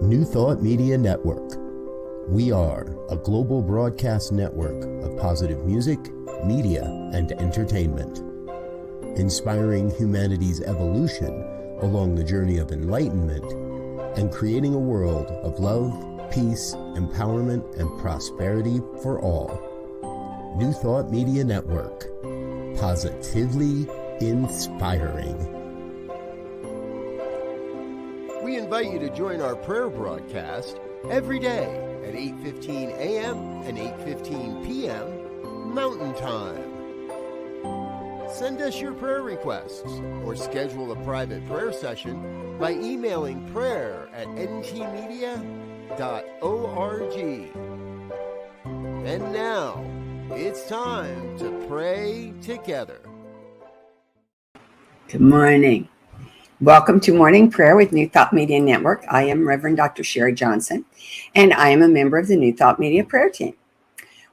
New Thought Media Network. We are a global broadcast network of positive music, media, and entertainment, inspiring humanity's evolution along the journey of enlightenment and creating a world of love, peace, empowerment, and prosperity for all. New Thought Media Network. Positively inspiring. We invite you to join our prayer broadcast every day at 8:15 a.m. and 8:15 p.m. Mountain Time. Send us your prayer requests or schedule a private prayer session by emailing prayer@ntmedia.org. And now, it's time to pray together. Good morning. Welcome to Morning Prayer with New Thought Media Network. I am Reverend Dr. Sharri Johnson, and I am a member of the New Thought Media Prayer Team.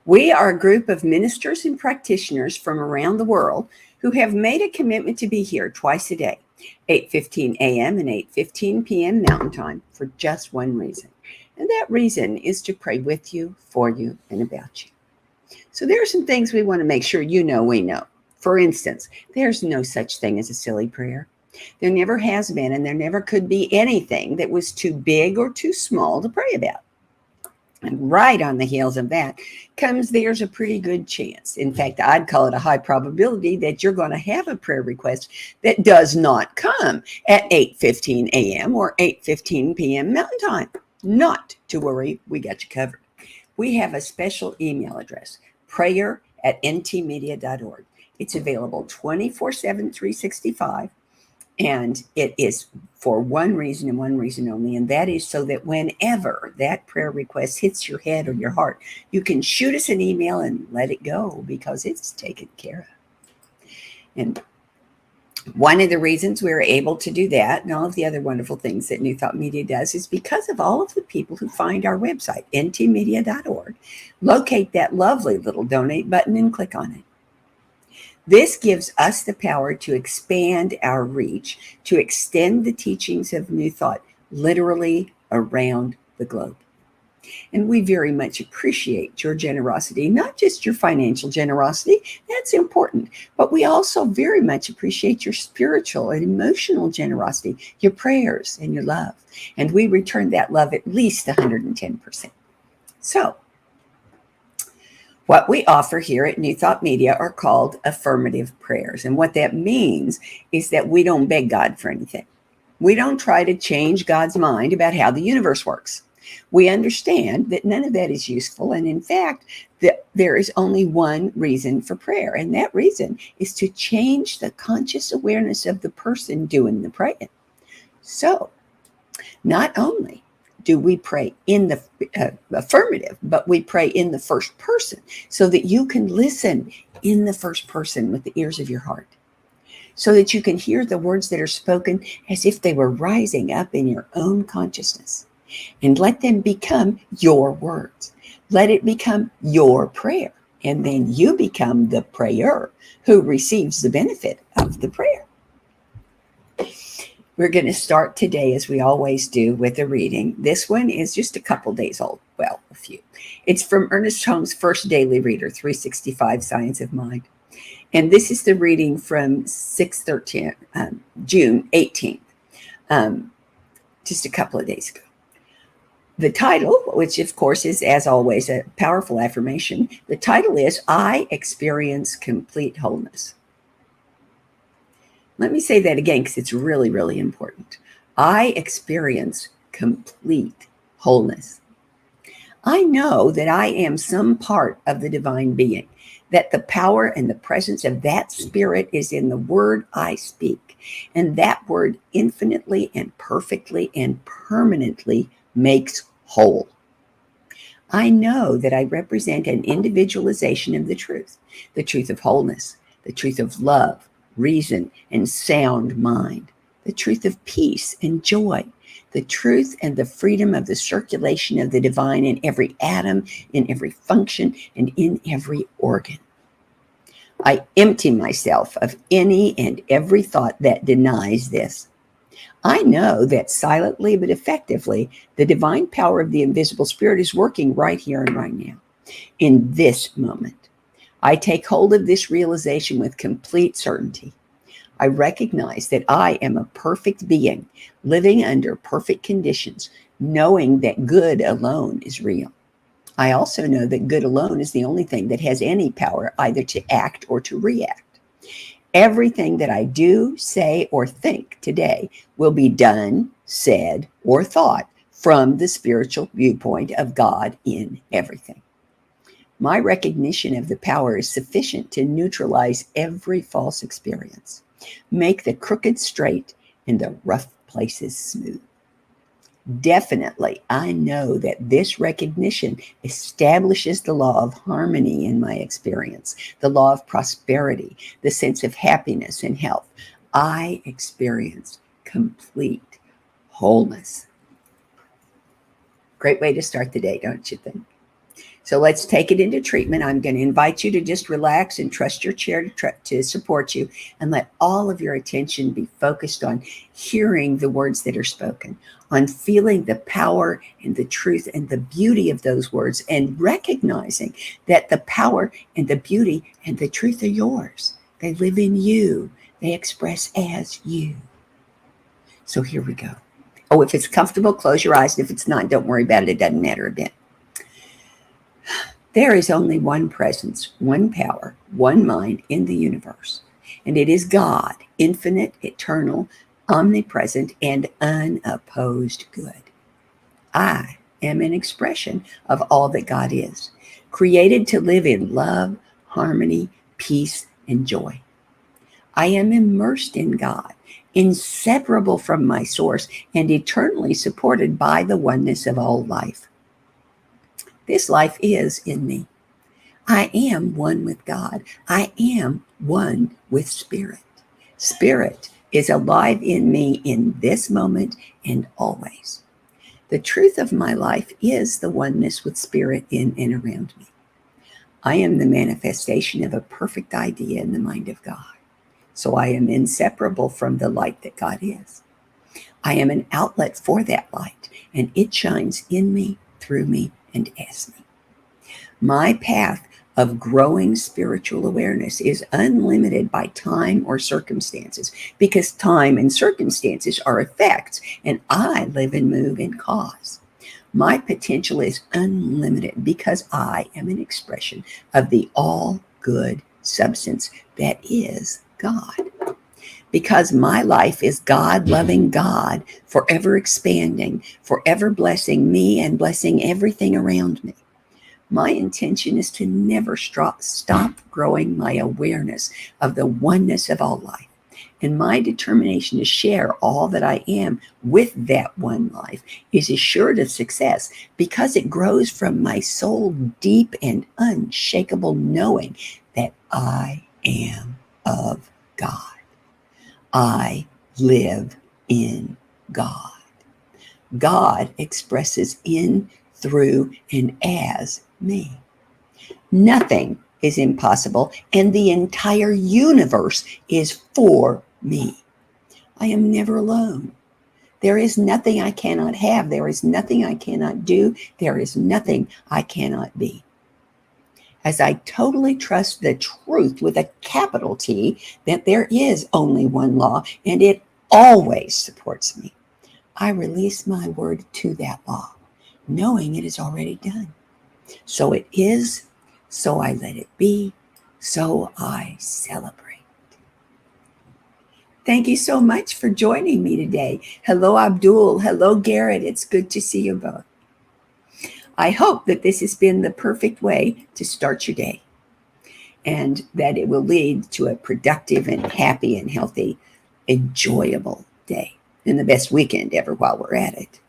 We are a group of ministers and practitioners from around the world who have made a commitment to be here twice a day, 8:15 a.m. and 8:15 p.m. Mountain Time, for just one reason. And that reason is to pray with you, for you, and about you. So there are some things we want to make sure you know we know. For instance, there's no such thing as a silly prayer. There never has been, and there never could be anything that was too big or too small to pray about. And right on the heels of that comes there's a pretty good chance. In fact, I'd call it a high probability that you're going to have a prayer request that does not come at 8:15 a.m. or 8:15 p.m. Mountain Time. Not to worry, we got you covered. We have a special email address, prayer@ntmedia.org. It's available 24/7, 365. And it is for one reason and one reason only, and that is so that whenever that prayer request hits your head or your heart, you can shoot us an email and let it go because it's taken care of. And one of the reasons we're able to do that and all of the other wonderful things that New Thought Media does is because of all of the people who find our website, ntmedia.org, locate that lovely little donate button and click on it. This gives us the power to expand our reach, to extend the teachings of New Thought literally around the globe. And we very much appreciate your generosity, not just your financial generosity, that's important, but we also very much appreciate your spiritual and emotional generosity, your prayers and your love. And we return that love at least 110%. So, what we offer here at New Thought Media are called affirmative prayers. And what that means is that we don't beg God for anything. We don't try to change God's mind about how the universe works. We understand that none of that is useful. And in fact, that there is only one reason for prayer. And that reason is to change the conscious awareness of the person doing the praying. So, not only do we pray in the affirmative, but we pray in the first person so that you can listen in the first person with the ears of your heart, so that you can hear the words that are spoken as if they were rising up in your own consciousness, and let them become your words. Let it become your prayer, and then you become the prayer who receives the benefit of the prayer. We're going to start today, as we always do, with a reading. This one is just a couple days old. Well, a few. It's from Ernest Holmes' First Daily Reader, 365 Science of Mind. And this is the reading from June 18th, just a couple of days ago. The title, which of course is, as always, a powerful affirmation, the title is, I Experience Complete Wholeness. Let me say that again because it's really, really important. I experience complete wholeness. I know that I am some part of the divine being, that the power and the presence of that spirit is in the word I speak, and that word infinitely and perfectly and permanently makes whole. I know that I represent an individualization of the truth of wholeness, the truth of love, reason, and sound mind, the truth of peace and joy, the truth and the freedom of the circulation of the divine in every atom, in every function, and in every organ. I empty myself of any and every thought that denies this. I know that silently but effectively, the divine power of the invisible spirit is working right here and right now, in this moment. I take hold of this realization with complete certainty. I recognize that I am a perfect being, living under perfect conditions, knowing that good alone is real. I also know that good alone is the only thing that has any power either to act or to react. Everything that I do, say, or think today will be done, said, or thought from the spiritual viewpoint of God in everything. My recognition of the power is sufficient to neutralize every false experience, make the crooked straight and the rough places smooth. Definitely, I know that this recognition establishes the law of harmony in my experience, the law of prosperity, the sense of happiness and health. I experience complete wholeness. Great way to start the day, don't you think? So let's take it into treatment. I'm going to invite you to just relax and trust your chair to support you, and let all of your attention be focused on hearing the words that are spoken, on feeling the power and the truth and the beauty of those words, and recognizing that the power and the beauty and the truth are yours. They live in you. They express as you. So here we go. Oh, if it's comfortable, close your eyes. And if it's not, don't worry about it. It doesn't matter a bit. There is only one presence, one power, one mind in the universe, and it is God, infinite, eternal, omnipresent, and unopposed good. I am an expression of all that God is, created to live in love, harmony, peace, and joy. I am immersed in God, inseparable from my source, and eternally supported by the oneness of all life. This life is in me. I am one with God. I am one with Spirit. Spirit is alive in me in this moment and always. The truth of my life is the oneness with Spirit in and around me. I am the manifestation of a perfect idea in the mind of God. So I am inseparable from the light that God is. I am an outlet for that light, and it shines in me, through me, and as me. My path of growing spiritual awareness is unlimited by time or circumstances, because time and circumstances are effects, and I live and move in cause. My potential is unlimited because I am an expression of the all good substance that is God. Because my life is God loving God, forever expanding, forever blessing me and blessing everything around me. My intention is to never stop growing my awareness of the oneness of all life. And my determination to share all that I am with that one life is assured of success, because it grows from my soul deep and unshakable knowing that I am of God. I live in God. God expresses in, through, and as me. Nothing is impossible, and the entire universe is for me. I am never alone. There is nothing I cannot have. There is nothing I cannot do. There is nothing I cannot be. As I totally trust the truth with a capital T, that there is only one law, and it always supports me, I release my word to that law, knowing it is already done. So it is, so I let it be, so I celebrate. Thank you so much for joining me today. Hello, Abdul. Hello, Garrett. It's good to see you both. I hope that this has been the perfect way to start your day, and that it will lead to a productive and happy and healthy, enjoyable day, and the best weekend ever while we're at it.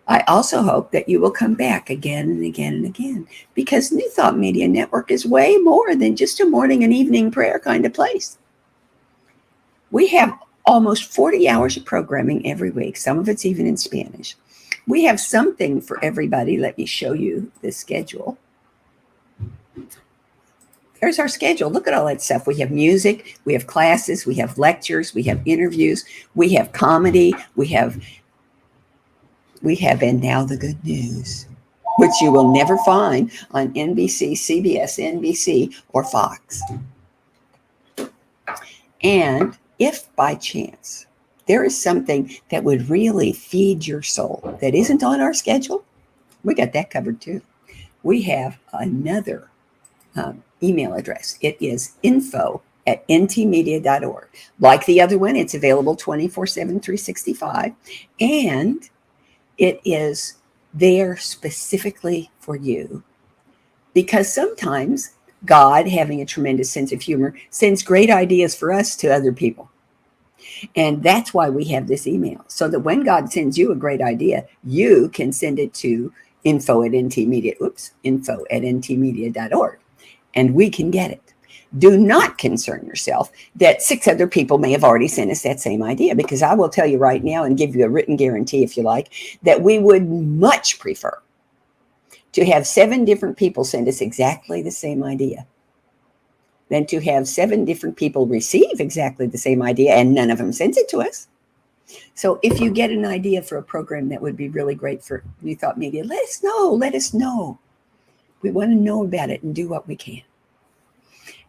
I also hope that you will come back again and again and again, because New Thought Media Network is way more than just a morning and evening prayer kind of place. We have almost 40 hours of programming every week. Some of it's even in Spanish. We have something for everybody. Let me show you the schedule. There's our schedule. Look at all that stuff. We have music, we have classes, we have lectures, we have interviews, we have comedy, we have, and now the good news, which you will never find on NBC, CBS, NBC, or Fox. And if by chance there is something that would really feed your soul that isn't on our schedule, we got that covered too. We have another email address. It is info@ntmedia.org. Like the other one, it's available 24/7, 365. And it is there specifically for you. Because sometimes God, having a tremendous sense of humor, sends great ideas for us to other people. And that's why we have this email. So that when God sends you a great idea, you can send it to info@ntmedia.org. And we can get it. Do not concern yourself that 6 other people may have already sent us that same idea, because I will tell you right now and give you a written guarantee, if you like, that we would much prefer to have 7 different people send us exactly the same idea than to have 7 different people receive exactly the same idea and none of them sends it to us. So if you get an idea for a program that would be really great for New Thought Media, let us know. Let us know. We want to know about it and do what we can.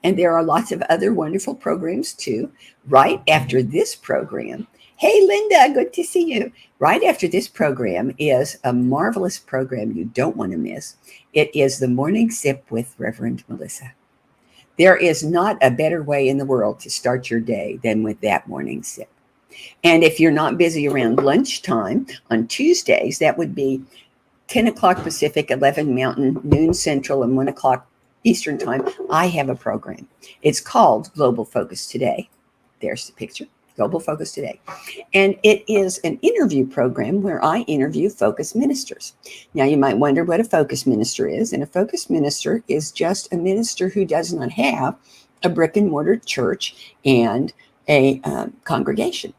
And there are lots of other wonderful programs too. Right after this program, hey, Linda, good to see you. Right after this program is a marvelous program you don't want to miss. It is the Morning Sip with Reverend Melissa. There is not a better way in the world to start your day than with that morning sip. And if you're not busy around lunchtime on Tuesdays, that would be 10 o'clock Pacific, 11 Mountain, noon Central, and 1 o'clock Eastern time. I have a program. It's called Global Focus Today. There's the picture. Global Focus Today. And it is an interview program where I interview focus ministers. Now, you might wonder what a focus minister is. And a focus minister is just a minister who does not have a brick and mortar church and a congregation.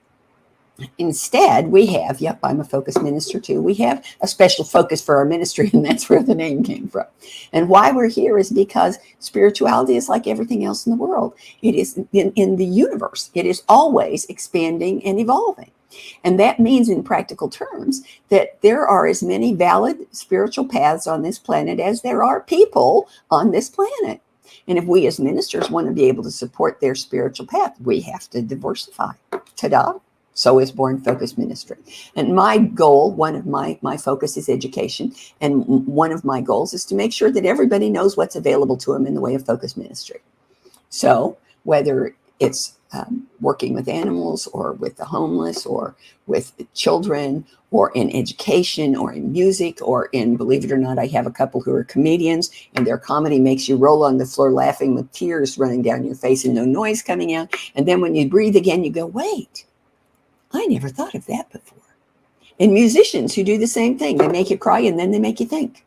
Instead, we have, yep, I'm a focus minister too. We have a special focus for our ministry, and that's where the name came from. And why we're here is because spirituality is like everything else in the world. It is in the universe. It is always expanding and evolving. And that means in practical terms that there are as many valid spiritual paths on this planet as there are people on this planet. And if we as ministers want to be able to support their spiritual path, we have to diversify. Ta-da! So is Born Focus Ministry. And my goal, one of my focus is education. And one of my goals is to make sure that everybody knows what's available to them in the way of focus ministry. So whether it's working with animals or with the homeless or with children or in education or in music or in, believe it or not, I have a couple who are comedians and their comedy makes you roll on the floor laughing with tears running down your face and no noise coming out. And then when you breathe again, you go, wait, I never thought of that before. And musicians who do the same thing, they make you cry and then they make you think.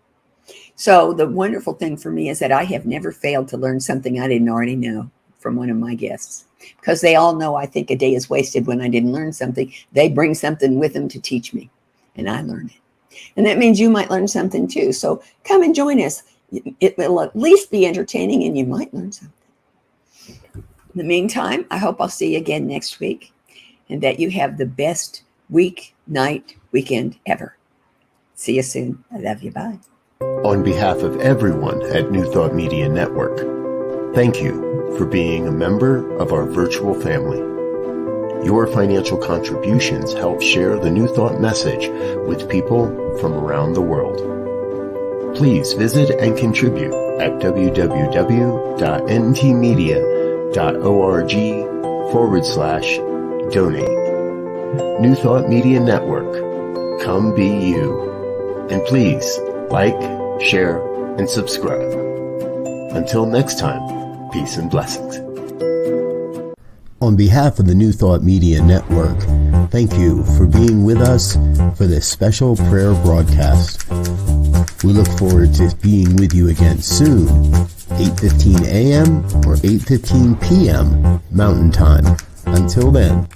So the wonderful thing for me is that I have never failed to learn something I didn't already know from one of my guests, because they all know I think a day is wasted when I didn't learn something. They bring something with them to teach me, and I learn it. And that means you might learn something too. So come and join us. It will at least be entertaining, and you might learn something. In the meantime, I hope I'll see you again next week, and that you have the best week, night, weekend ever. See you soon. I love you. Bye. On behalf of everyone at New Thought Media Network, thank you for being a member of our virtual family. Your financial contributions help share the New Thought message with people from around the world. Please visit and contribute at www.ntmedia.org/donate. New Thought Media Network. Come be you. And please like, share, and subscribe. Until next time, peace and blessings. On behalf of the New Thought Media Network, thank you for being with us for this special prayer broadcast. We look forward to being with you again soon, 8:15 a.m. or 8:15 p.m. Mountain Time. Until then.